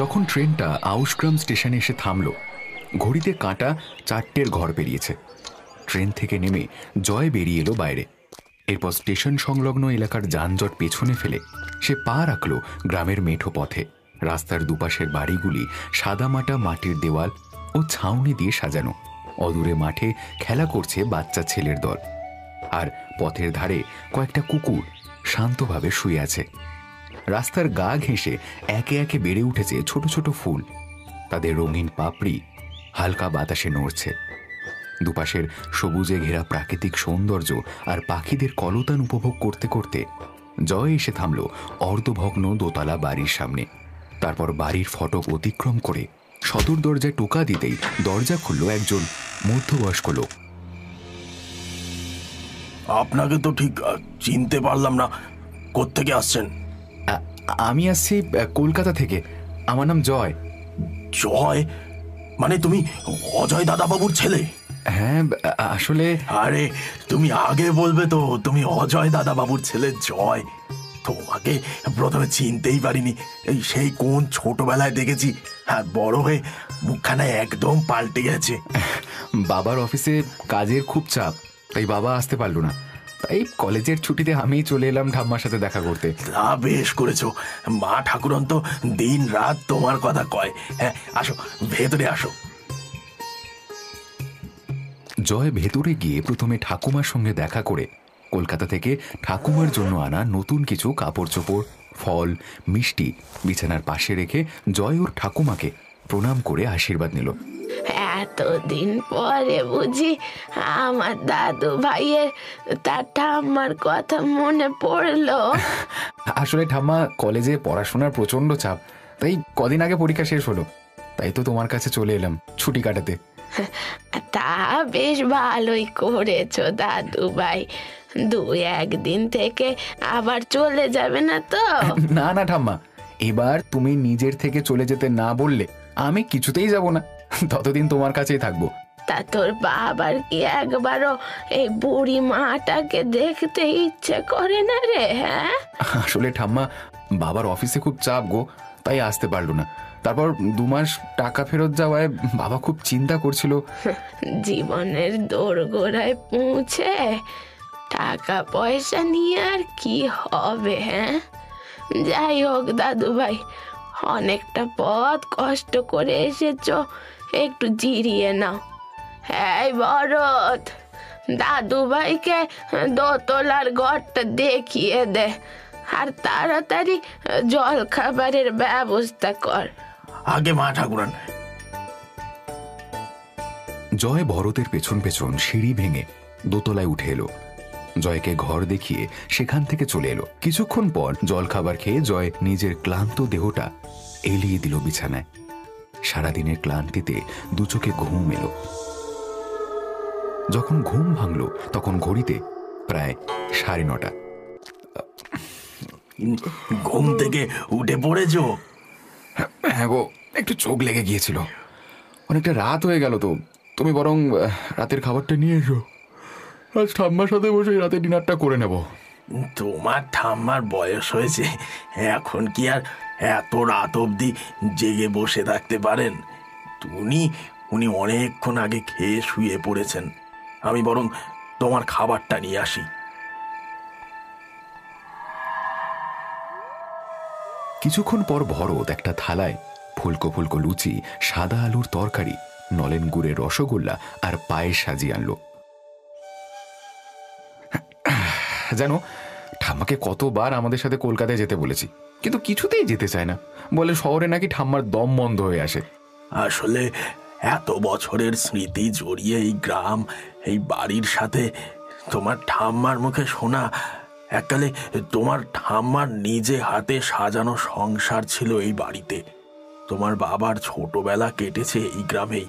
যখন ট্রেনটা আউসগ্রাম স্টেশনে এসে থামল, ঘড়িতে কাঁটা 4টের ঘর পেরিয়েছে। ট্রেন থেকে নেমে জয় বেরিয়ে এলো বাইরে। এরপর স্টেশন সংলগ্ন এলাকার যানজট পেছনে ফেলে সে পা রাখল গ্রামের মেঠো পথে। রাস্তার দুপাশের বাড়িগুলি সাদামাটা মাটির দেওয়াল ও ছাউনি দিয়ে সাজানো। অদূরে মাঠে খেলা করছে বাচ্চা ছেলের দল, আর পথের ধারে কয়েকটা কুকুর শান্তভাবে শুয়ে আছে। রাস্তার গা ঘেঁষে একে একে বেড়ে উঠেছে ছোট ছোট ফুল। তাদের রঙিন পাপড়ি হালকা বাতাসে নড়ছে। দুপাশের সবুজে ঘেরা প্রাকৃতিক সৌন্দর্য আর পাখিদের কলতান উপভোগ করতে করতে জয় এসে থামল অর্ধভগ্ন দোতলা বাড়ির সামনে। তারপর বাড়ির ফটক অতিক্রম করে সদর দরজায় টোকা দিতেই দরজা খুলল একজন মধ্যবয়স্ক লোক। আপনাকে তো ঠিক চিনতে পারলাম না, কোত্থেকে আসছেন? আমি আসছি কলকাতা থেকে। আমার নাম জয়। জয় মানে তুমি অজয় দাদাবাবুর ছেলে? হ্যাঁ, আসলে আরে তুমি আগে বলবে তো তুমি অজয় দাদাবাবুর ছেলে জয়। তোমাকে প্রথমে চিনতেই পারিনি। এই সেই কোন ছোটবেলায় দেখেছি, আর বড় হয়ে মুখখানা একদম পাল্টে গেছে। বাবার অফিসে কাজের খুব চাপ, তাই বাবা আসতে পারল না। তাই কলেজের ছুটিতে আমি চলে এলাম ঠাম্মার সাথে দেখা করতে। তা বেশ করেছো, মা ঠাকুরন তো দিন রাত তোমার কথা কয়। হ্যাঁ আসো, ভেতরে আসো। জয় ভেতরে গিয়ে প্রথমে ঠাকুমার সঙ্গে দেখা করে কলকাতা থেকে ঠাকুমার জন্য আনা নতুন কিছু কাপড় চোপড়, ফল, মিষ্টি বিছানার পাশে রেখে জয় ওর ঠাকুমাকে প্রণাম করে আশীর্বাদ নিল। এতদিন পরে বুঝি আমার দাদু ভাইয়ের তার ঠাম্মার কথা মনে পড়লো? আসলে ঠাম্মা কলেজে পড়াশোনার প্রচন্ড চাপ, তাই কদিন আগে পরীক্ষা শেষ হলো, তাই তো তোমার কাছে চলে এলাম ছুটি কাটাতে। তা বেশ ভালোই করেছো দাদু ভাই। 2-1 দিন থেকে আবার চলে যাবে না তো? না না ঠাম্মা, এবার তুমি নিজের থেকে চলে যেতে না বললে আমি কিছুতেই যাব না। ততদিন তোমার কাছেই থাকবো। তা তোর বাবার কি একবারও এই বুড়ি মাটাকে দেখতে ইচ্ছে করে না রে? হ্যাঁ আসলে ঠাম্মা বাবার অফিসে খুব চাপ গো, তাই আসতে পারলো না। তারপর 2 মাস টাকা ফেরত যাওয়ায় বাবা খুব চিন্তা করছিল। জীবনের দোরগোড়ায় পৌঁছে টাকা পয়সা নিয়ে আর কি হবে? হ্যাঁ যাই হোক দাদু ভাই, অনেকটা পথ কষ্ট করে এসেছো, একটু জিরিয়ে নাও। এই ভরত, দাদু ভাইকে দোতলার ঘরটা দেখিয়ে দে, আর তাড়াতাড়ি জল খাবারের ব্যবস্থা কর। আগে মা ঠাকুরান। জয় ভরতের পেছন পেছন সিঁড়ি ভেঙে দোতলায় উঠে এলো। জয়কে ঘর দেখিয়ে সেখান থেকে চলে এলো। কিছুক্ষণ পর জল খাবার খেয়ে জয় নিজের ক্লান্ত দেহটা এলিয়ে দিল বিছানায়। সারাদিনের ক্লান্তিতে দু চোখে ঘুম এলো। যখন ঘুম ভাঙল তখন ঘড়িতে প্রায় 9:30। ঘুম থেকে উঠে পড়েছো? হ্যাঁ গো, একটু চোখ লেগে গিয়েছিল। অনেকটা রাত হয়ে গেল তো, তুমি বরং রাতের খাবারটা নিয়ে এসো। আজ ঠাম্মার সাথে বসে রাতে ডিনারটা করে নেব। তোমার ঠাম্মার বয়স হয়েছে, এখন কি আর এত রাত অবধি জেগে বসে থাকতে পারেন? উনি অনেকক্ষণ আগে খেয়ে শুয়ে পড়েছেন। আমি বরং তোমার খাবারটা নিয়ে আসি। কিছুক্ষণ পর ভরত একটা থালায় ফুলকো ফুলকো লুচি, সাদা আলুর তরকারি, নলেন গুড়ের রসগোল্লা আর পায়েস সাজিয়ে আনলো। জানো, ঠাম্মাকে কতবার আমাদের সাথে কলকাতায় যেতে বলেছি, কিন্তু কিছুতেই যেতে চায় না। বলে শহরে নাকি ঠাম্মার দম বন্ধ হয়ে আসে। আসলে এত বছরের স্মৃতি জড়িয়ে এই গ্রাম, এই বাড়ির সাথে তোমার ঠাম্মার মুখে শোনা এককালে তোমার ঠাম্মার নিজে হাতে সাজানো সংসার ছিল এই বাড়িতে। তোমার বাবার ছোটবেলা কেটেছে এই গ্রামেই।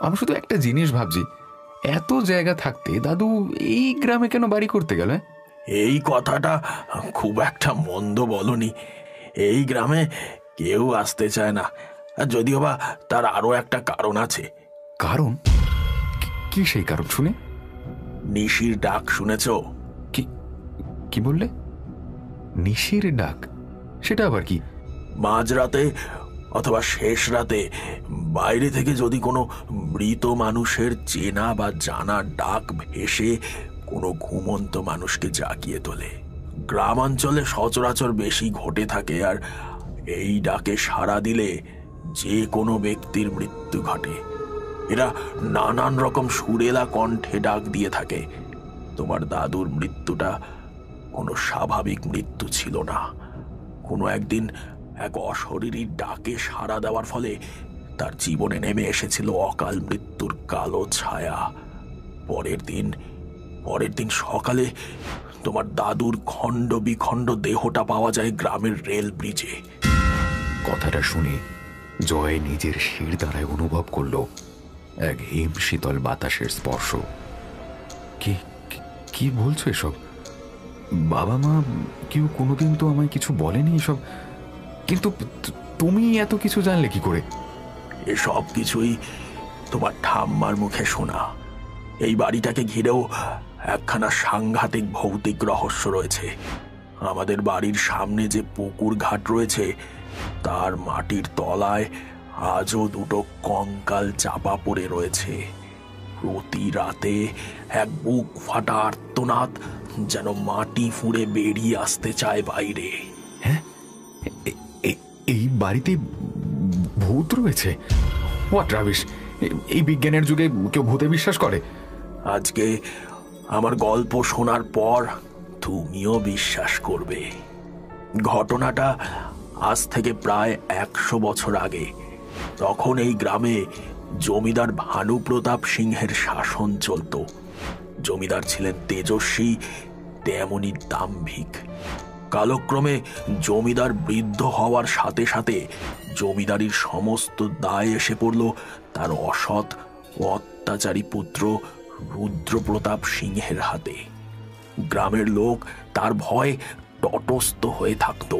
আমি শুধু একটা জিনিস ভাবছি, এত জায়গা থাকতে দাদু এই গ্রামে কেন বাড়ি করতে গেল? এই কথাটা খুব একটা মন্দ বলনি। এই গ্রামে কেউ আসতে চায় না, যদিও বা তার আরো একটা কারণ আছে। কারণ? কি সেই কারণ শুনে? নিশির ডাক শুনেছ? কি বললে? নিশির ডাক? সেটা আবার কি? মাঝরাতে অথবা শেষ রাতে বাইরে থেকে যদি কোনো মৃত মানুষের চেনা বা জানা ডাক ভেসে কোনো ঘুমন্ত মানুষকে জাগিয়ে তোলে। গ্রামাঞ্চলে সচরাচর বেশি ঘটে থাকে, আর এই ডাকে সাড়া দিলে যে কোনো ব্যক্তির মৃত্যু ঘটে। এরা নানান রকম সুরেলা কণ্ঠে ডাক দিয়ে থাকে। তোমার দাদুর মৃত্যুটা কোনো স্বাভাবিক মৃত্যু ছিল না। কোনো একদিন এক অশরীরী ডাকে সাড়া দেওয়ার ফলে তার জীবনে নেমে এসেছিল অকাল মৃত্যুর কালো ছায়া। পরের দিন সকালে তোমার দাদুর খণ্ড বিখণ্ড দেহটা পাওয়া যায় গ্রামের রেল ব্রিজে। কথাটা শুনে জয় নিজের শির দ্বারায় অনুভব করল এক হিম শীতল বাতাসের স্পর্শ। কি কি বলছো এসব? বাবা মা কেউ কোনোদিন তো আমায় কিছু বলেনি এসব, কিন্তু তুমি এত কিছু জানলে কি করে? এসব কিছুই তোমার ঠাম্মার মুখে শোনা। এই বাড়িটাকে ঘিরেও একখানা সাংঘাতিক ভৌতিক রহস্য রয়েছে। আমাদের বাড়ির সামনে যে পুকুর ঘাট রয়েছে তার মাটির তলায় আজও দুটো কঙ্কাল চাপা পড়ে রয়েছে। প্রতি রাতে এক বুক ফাটা আর্তনাদ যেন মাটি ফুঁড়ে বেরিয়ে আসতে চায় বাইরে। হ্যাঁ, এই বাড়িতে ভূত রয়েছে? What rubbish! এই বিজ্ঞানের যুগে কেউ ভূতে বিশ্বাস করে? আজকে আমার গল্প শোনার পর তুমিও বিশ্বাস করবে। ঘটনাটা আজ থেকে প্রায় 100 বছর আগে। তখন এই গ্রামে জমিদার ভানুপ্রতাপ সিংহের শাসন চলত। জমিদার ছিলেন তেজস্বী, তেমনি দাম্ভিক। কালক্রমে জমিদার বৃদ্ধ হওয়ার সাথে সাথে জমিদারির সমস্ত দায় এসে পড়ল তার অসৎ ও অত্যাচারী পুত্র রুদ্রপ্রতাপ সিংহের হাতে। গ্রামের লোক তার ভয়ে তটস্থ হয়ে থাকত।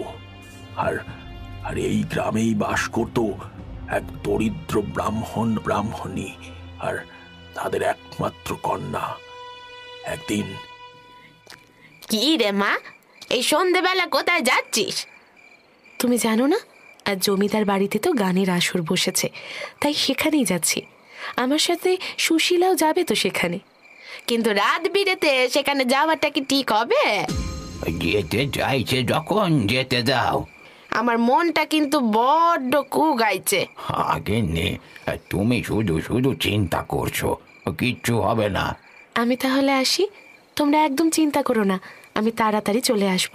আর এই গ্রামেই বাস করত এক দরিদ্র ব্রাহ্মণী আর তাদের একমাত্র কন্যা। একদিন, কি রে মা, এই সন্ধেবেলা কোথায় যাচ্ছিস? তুমি জানো না, আর জমিদার বাড়িতে তো গানের আসর বসেছে, তাই সেখানেই যাচ্ছি। আমার সাথে সুশীলাও যাবে তো সেখানে। কিন্তু রাত বিরেতে সেখানে যাওয়াটা কি ঠিক হবে? যেতে চাইছে যখন যেতে দাও। আমার মনটা কিন্তু বড্ড কুগাইছে। আগে নে, তুমি শুধু শুধু চিন্তা করছো, কিচ্ছু হবে না। আমি তাহলে আসি, তোমরা একদম চিন্তা করো না, আমি তাড়াতাড়ি চলে আসব।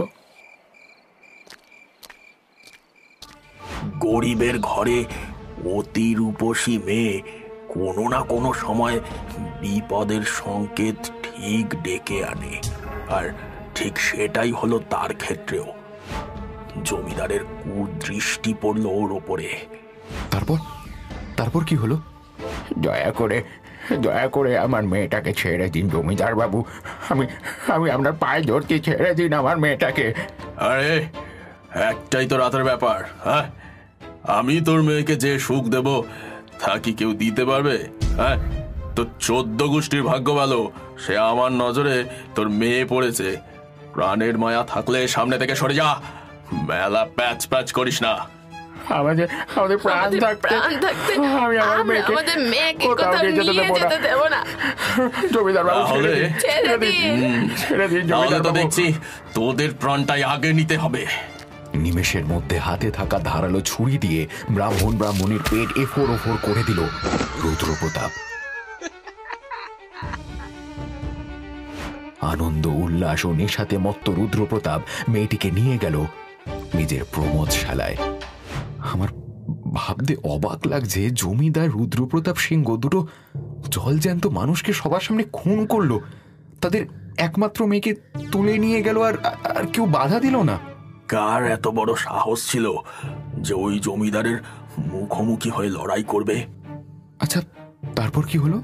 গরিবের ঘরে অতি রূপসী মেয়ে কোনো না কোনো সময় বিপদের সংকেত ঠিক ডেকে আনে, আর ঠিক সেটাই হলো তার ক্ষেত্রেও। জমিদারের কুদৃষ্টি পড়ল ওর ওপরে। তারপর কি হলো? দয়া করে আমার মেয়েটাকে ছেড়ে দিন জমিদার বাবু। আমি আপনার পায়ে ধরতে, ছেড়ে দিন আমার মেয়েটাকে। আরে, একটাই তো রাতের ব্যাপার। হ্যাঁ, আমি তোর মেয়েকে যে সুখ দেব তা কি কেউ দিতে পারবে? হ্যাঁ, তোর 14 গোষ্ঠীর ভাগ্য ভালো, সে আমার নজরে তোর মেয়ে পড়েছে। প্রাণের মায়া থাকলে সামনে থেকে সরে যা, মেলা প্যাচ প্যাচ করিস না। আমাদের প্রাণ থাকতে আমি আমাদের মেয়েকে কোথাও নিয়ে যেতে দেব না। জমিদার বাবু, ছেড়ে দিন তাহলে তো দেখছি তোদের প্রাণটাই আগে নিতে হবে। নিমেষের মধ্যে হাতে থাকা ধারালো ছুরি দিয়ে ব্রাহ্মণীর পেট এফোর ওফোর করে দিল রুদ্রপ্রতাপ। আনন্দ উল্লাস ও নেশাতে মত্ত রুদ্রপ্রতাপ মেয়েটিকে নিয়ে গেল নিজের প্রমোদশালায়। আমার ভাবতে অবাক লাগছে, জমিদার রুদ্রপ্রতাপ সিংহ দুটো জলজ্যান্ত মানুষকে সবার সামনে খুন করলো, তাদের একমাত্র মেয়েকে তুলে নিয়ে গেল, আর কেউ বাধা দিল না। কার এত বড় সাহস ছিল যে ওই জমিদারের মুখোমুখি হয়ে লড়াই করবে? আচ্ছা, তারপর কি হলো?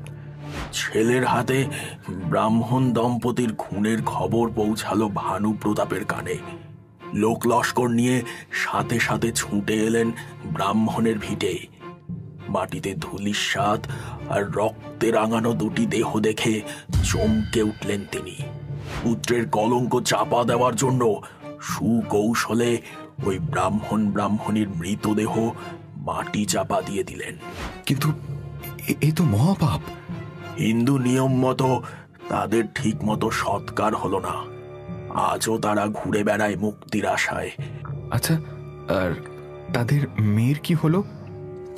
ছেলের হাতে ব্রাহ্মণ দম্পতির খুনের খবর পৌঁছালো ভানুপ্রতাপের কানে। লোক লস্কর নিয়ে সাথে সাথে ছুটে এলেন ব্রাহ্মণের ভিটে। মাটিতে ধূলিসাৎ আর রক্তে রাঙানো দুটি দেহ দেখে চমকে উঠলেন তিনি। পুত্রের কলঙ্ক চাপা দেওয়ার জন্য সুকৌশলে ওই ব্রাহ্মণীর মৃতদেহ মাটি চাপা দিয়ে দিলেন। কিন্তু এ তো মহাপাপ। হিন্দু নিয়ম মতো তাদের ঠিক মতো সৎকার হলো না। আজও তারা ঘুরে বেড়ায় মুক্তির আশায়। আচ্ছা, আর তাদের মেয়ের কি হলো?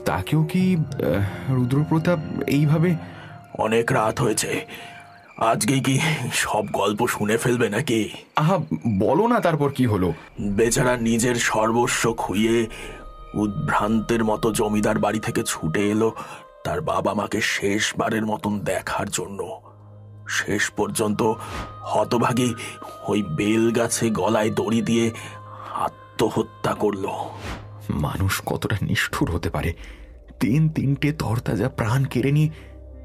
তাকেও কি রুদ্রপ্রতাপ এইভাবে? অনেক রাত হয়েছে, আজকেই কি সব গল্প শুনে ফেলবে নাকি? আহা, বলো না তারপর কি হলো? বেচারা নিজের সর্বস্ব খুইয়ে উদ্ভ্রান্তের মতো জমিদার বাড়ি থেকে ছুটে এলো তার বাবা মাকে শেষবারের মতন দেখার জন্য। শেষ পর্যন্ত হতভাগী ওই বেল গাছে গলায় দড়ি দিয়ে আত্মহত্যা করলো। মানুষ কতটা নিষ্ঠুর হতে পারে! তিনটে তরতাজা প্রাণ কেড়ে নিয়ে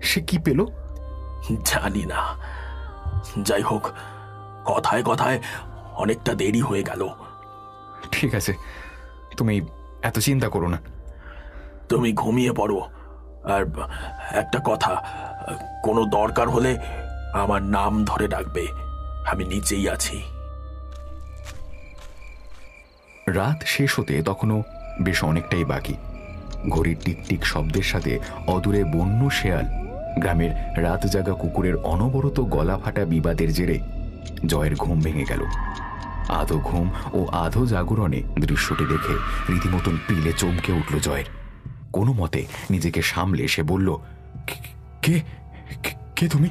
সে কি পেল জানি না। যাই হোক, কথায় কথায় অনেকটা দেরি হয়ে গেল। ঠিক আছে, তুমি এত চিন্তা করো না। তুমি ঘুমিয়ে পড়ো। আর একটা কথা, কোনো দরকার হলে আমার নাম ধরে ডাকবে, আমি নিচেই আছি। রাত শেষ হতে তখনও বেশ অনেকটাই বাকি। ঘড়ির টিকটিক শব্দের সাথে অদূরে বন্য শেয়াল, গ্রামের রাত জাগা কুকুরের অনবরত গলা ফাটা বিবাদের জেরে জয়ের ঘুম ভেঙে গেল। আধো ঘুম ও আধো জাগরণে দৃশ্যটি দেখে রীতিমতন পিলে চমকে উঠল জয়ের। কোনো মতে নিজেকে সামলে সে বলল, কে কে তুমি?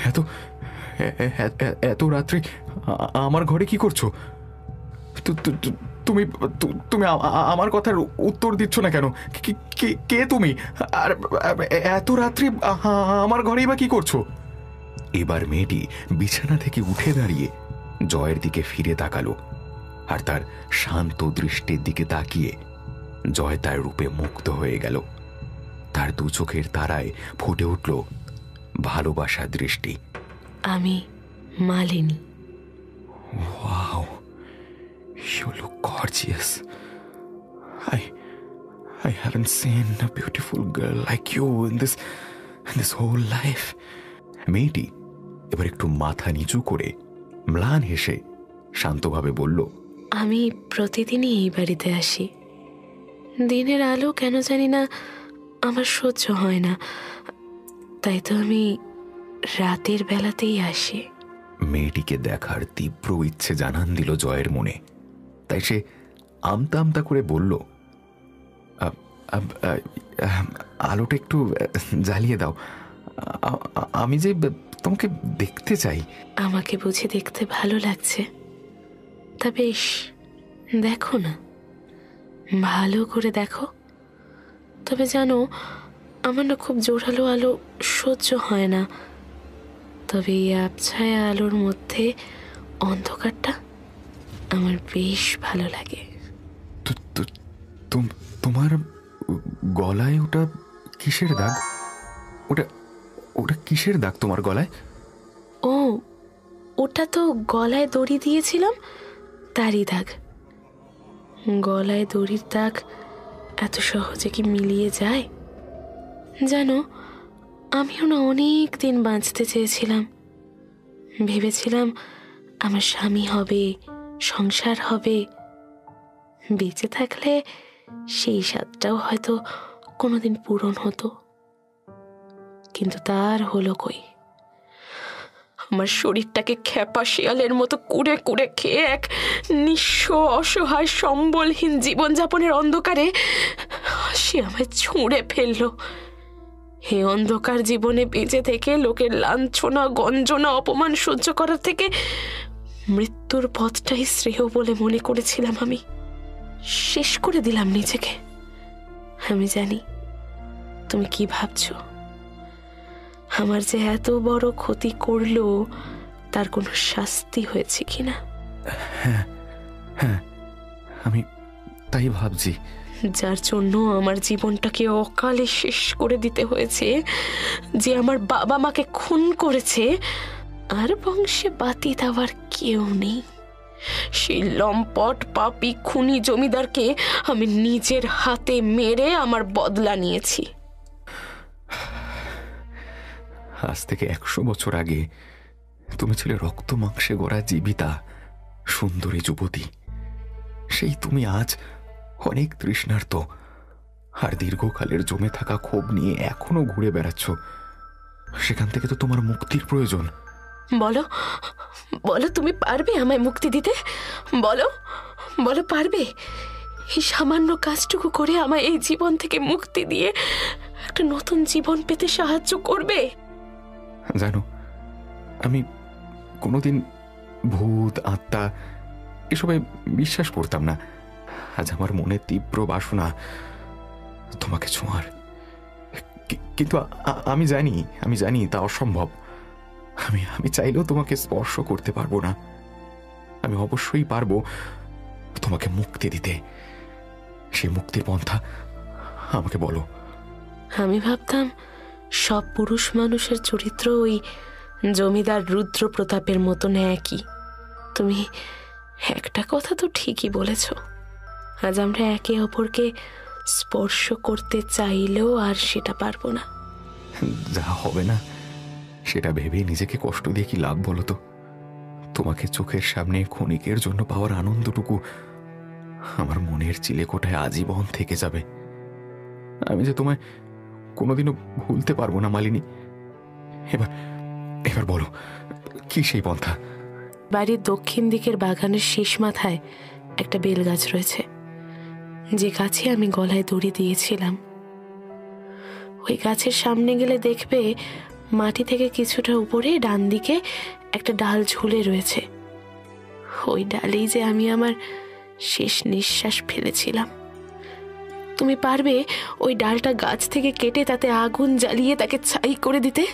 এত এত রাত্রে আমার ঘরে কি করছো? তুমি তুমি আমার কথার উত্তর দিচ্ছ না কেন? কে তুমি? আর এত রাত্রে আমার ঘরেই বা কি করছো? এবার মেয়েটি বিছানা থেকে উঠে দাঁড়িয়ে জয়ের দিকে ফিরে তাকালো, আর তার শান্ত দৃষ্টির দিকে তাকিয়ে জয় তার রূপে মুগ্ধ হয়ে গেল। তার দু চোখের তারায় ফুটে উঠল ভালোবাসার দৃষ্টি। আমি Malini. Wow, you look gorgeous. I haven't seen a beautiful girl like you in this whole life. মেয়েটি এবার একটু মাথা নিচু করে ম্লান হেসে শান্তভাবে বলল, আমি প্রতিদিনই এই বাড়িতে আসি। দিনের আলো কেন জানি না আমার সহ্য হয় না, তাই তো আমি রাতের বেলাতেই আসি। মেয়েটিকে দেখার তীব্র ইচ্ছে জানান দিল জয়ের মনে। তাই সে আমতা আমতা করে বলল, আলোটা একটু জ্বালিয়ে দাও, আমি যে তোমাকে দেখতে চাই। আমাকে বুঝে দেখতে ভালো লাগছে? তা বেশ, দেখো না, ভালো করে দেখো। তবে জানো, আমার না খুব জোরালো আলো সহ্য হয় না। তবে এই আবছায়া আলোর মধ্যে অন্ধকারটা আমার বেশ ভালো লাগে। তোমার গলায় ওটা কিসের দাগ? ওটা ওটা কিসের দাগ তোমার গলায়? ও, ওটা তো গলায় দড়ি দিয়েছিলাম, তারই দাগ। গলায় দড়ির দাগ এত সহজে কি মিলিয়ে যায়? জানো, আমিও না অনেক দিন বাঁচতে চেয়েছিলাম। ভেবেছিলাম আমার স্বামী হবে, সংসার হবে। বেঁচে থাকলে সেই স্বাদটাও হয়তো কোনোদিন পূরণ হতো, কিন্তু তার হলো কই। আমার শরীরটাকে খ্যাপা শিয়ালের মতো কুড়ে কুড়ে খেয়ে এক নিঃস্ব অসহায় সম্বলহীন জীবনযাপনের অন্ধকারে সে আমায় ছুঁড়ে ফেললো। হে অন্ধকার জীবনে বেঁচে থেকে লোকের লাঞ্ছনা, গঞ্জনা, অপমান সহ্য করার থেকে মৃত্যুর পথটাই শ্রেয় বলে মনে করেছিলাম। আমি শেষ করে দিলাম নিজেকে। আমি জানি তুমি কি ভাবছো। আমার যে এত বড় ক্ষতি করলো তার কোনো শাস্তি হয়েছে কিনা? হ্যাঁ হ্যাঁ, আমি তাই ভাবছি। যার জন্য আমার জীবনটাকে অকালে শেষ করে দিতে হয়েছে, যে আমার বাবা মাকে খুন করেছে, আর বংশে বাতি দেওয়ার কেউ নেই, সেই লম্পট পাপী খুনি জমিদারকে আমি নিজের হাতে মেরে আমার বদলা নিয়েছি। আজ থেকে 100 বছর আগে তুমি ছিলে রক্ত মাংসে গড়া জীবিতা সুন্দরী যুবতী। সেই তুমি আজ অনেক তৃষ্ণার্ত, আর দীর্ঘকালের জমে থাকা ক্ষোভ নিয়ে এখনো ঘুরে বেড়াচ্ছ। সেখান থেকে তো তোমার মুক্তির প্রয়োজন। বলো, বলো তুমি পারবে আমায় মুক্তি দিতে? বলো, বলো পারবে? এই সামান্য কাজটুকু করে আমায় এই জীবন থেকে মুক্তি দিয়ে একটা নতুন জীবন পেতে সাহায্য করবে? জানো, আমি কোনোদিন ভূত, আত্মা এসবে বিশ্বাস করতাম না। আজ আমার মনে তীব্র বাসনা তোমাকে ছোঁয়ার, কিন্তু আমি জানি তা অসম্ভব। আমি চাইলেও তোমাকে স্পর্শ করতে পারবো না। আমি অবশ্যই পারবো তোমাকে মুক্তি দিতে। সেই মুক্তির পন্থা আমাকে বলো। আমি ভাবতাম সব পুরুষ মানুষের চরিত্র ওই জমিদার রুদ্র প্রতাপের মতন একই। তুমি একটা কথা তো ঠিকই বলেছ, আজ আমরা একে অপরকে স্পর্শ করতে চাইলেও আর সেটা পারবো না। যা হবে না সেটা ভেবে নিজেকে কষ্ট দিয়ে কি লাভ বলো তো? তোমাকে চোখের সামনে ক্ষণিকের জন্য পাওয়ার আনন্দটুকু আমার মনের চিলেকোঠায় আজীবন থেকে যাবে। আমি যে তোমায় কোনোদিনও ভুলতে পারবো না মালিনী। এবার বলো, কি সেই পন্থা? বাড়ির দক্ষিণ দিকের বাগানের শেষ মাথায় একটা বেল গাছ রয়েছে, যে গাছে আমি গলায় দড়ি দিয়েছিলাম। ওই গাছের সামনে গেলে দেখবে মাটি থেকে কিছুটা উপরে ডান দিকে একটা ডাল ঝুলে রয়েছে। ওই ডালেই যে আমি আমার শেষ নিঃশ্বাস ফেলেছিলাম। তুমি পারবে ওই ডালটা গাছ থেকে কেটে তাতে আগুন জ্বালিয়ে তাকে ছাই করে দিতে?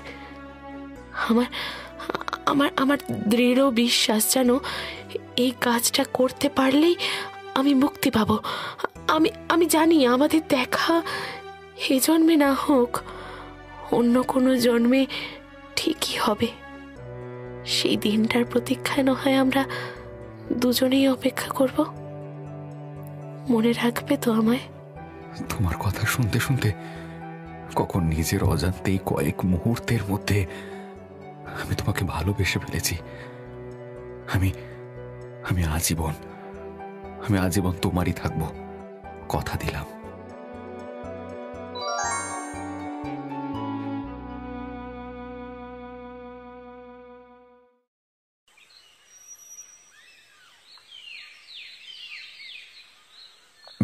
আমার আমার আমার দৃঢ় বিশ্বাস, জানো, এই কাজটা করতে পারলেই আমি মুক্তি পাবো। আমি জানি আমাদের দেখা এ জন্মে না হোক, অন্য কোনো জন্মে ঠিকই হবে। সেই দিনটার প্রতীক্ষায় না হয় আমরা দুজনেই অপেক্ষা করব। মনে রাখবে তো আমায়? তোমার কথা শুনতে শুনতে কখন নিজের অজান্তেই কয়েক মুহূর্তের মধ্যে আমি তোমাকে ভালোবেসে ফেলেছি। আমি আজীবন তোমারই থাকবো, কথা দিলাম।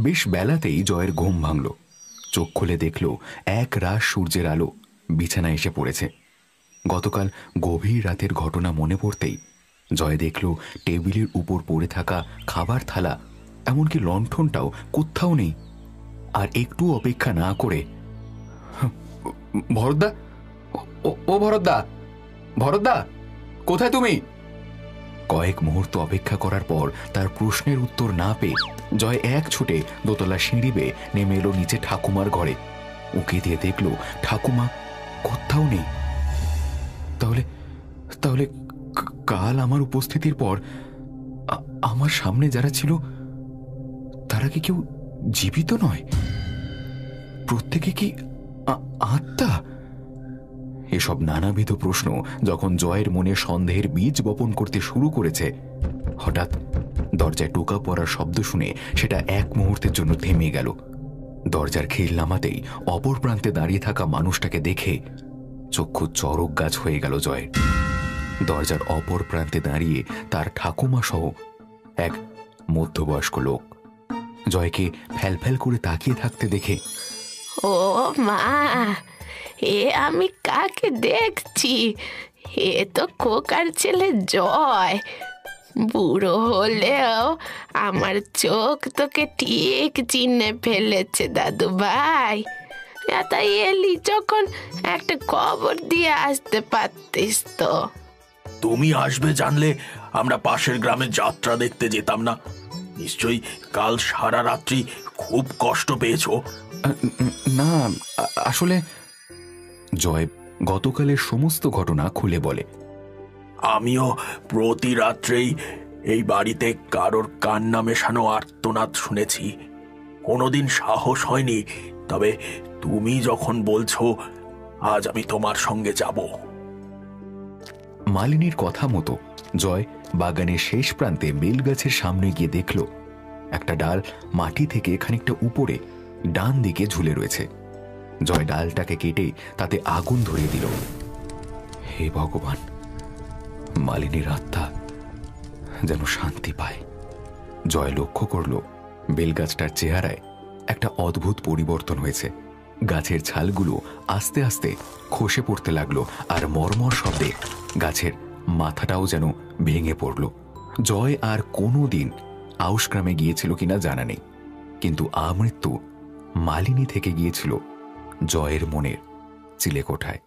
বেশ বেলাতেই জয়ের ঘুম ভাঙল। চোখ খুলে দেখল এক রাশ সূর্যের আলো বিছানায় এসে পড়েছে। গতকাল গভীর রাতের ঘটনা মনে পড়তেই জয় দেখল টেবিলের উপর পড়ে থাকা খাবার থালা, এমনকি লণ্ঠনটাও কোথাও নেই। আর একটু অপেক্ষা না করে, ভরতদা, ও ভরতদা, কোথায় তুমি? কয়েক মুহূর্ত অপেক্ষা করার পর তার প্রশ্নের উত্তর না পেয়ে জয় এক ছুটে দোতলা সিঁড়ি বেয়ে নেমে এলো নিচে ঠাকুমার ঘরে। উঁকি দিয়ে দেখল ঠাকুমা কোথাও নেই। তাহলে কাল আমার উপস্থিতির পর আমার সামনে যারা ছিল তারা কি কেউ জীবিত নয়? প্রত্যেকে কি আত্মা? এসব নানাবিধ প্রশ্ন যখন জয়ের মনে সন্দেহের বীজ বপন করতে শুরু করেছে, হঠাৎ দরজায় টোকা পড়ার শব্দ শুনে সেটা এক মুহূর্তের জন্য থেমে গেল। দরজার খিল নামাতেই অপর প্রান্তে দাঁড়িয়ে থাকা মানুষটাকে দেখে চক্ষু চড়ক গাছ হয়ে গেল জয়ের। দরজার অপর প্রান্তে দাঁড়িয়ে তার ঠাকুমা সহ এক মধ্যবয়স্ক লোক। জয়কে ফ্যালফ্যাল করে তাকিয়ে থাকতে দেখে, ও মা, এ আমি কাকে দেখছি? এ তো খোকার ছেলে জয়। বুড়ো হলেও আমার চোখ তোকে ঠিক চিনে ফেলেছে দাদু ভাই। তাই এলি যখন একটা খবর দিয়ে আসতে পারতিস তো। তুমি আসবে জানলে আমরা পাশের গ্রামে যাত্রা দেখতে যেতাম না। নিশ্চয়ই কাল সারা রাত্রি খুব কষ্ট পেয়েছো। না, আসলে জয় গতকালের সমস্ত ঘটনা খুলে বলে। আমিও প্রতি রাত্রেই এই বাড়িতে কারোর কান্না মেশানো আর্তনাদ শুনেছি। কোনোদিন সাহস হয়নি, তবে তুমি যখন বলছো আজ আমি তোমার সঙ্গে যাব। মালিনীর কথা মতো জয় বাগানের শেষ প্রান্তে বেলগাছের সামনে গিয়ে দেখল একটা ডাল মাটি থেকে খানিকটা উপরে ডান দিকে ঝুলে রয়েছে। জয় ডালটাকে কেটে তাতে আগুন ধরিয়ে দিল। হে ভগবান, মালিনীর আত্মা যেন শান্তি পায়। জয় লক্ষ্য করল বেলগাছটার চেহারায় একটা অদ্ভুত পরিবর্তন হয়েছে। গাছের ছালগুলো আস্তে আস্তে খসে পড়তে লাগলো, আর মর্মর শব্দে গাছের মাথাটাও যেন ভেঙে পড়ল। জয় আর কোনো দিন আউশগ্রামে গিয়েছিল কিনা জানা নেই, কিন্তু আমৃত্যু মালিনী থেকে গিয়েছিল জয়ের মনের চিলেকোঠায়।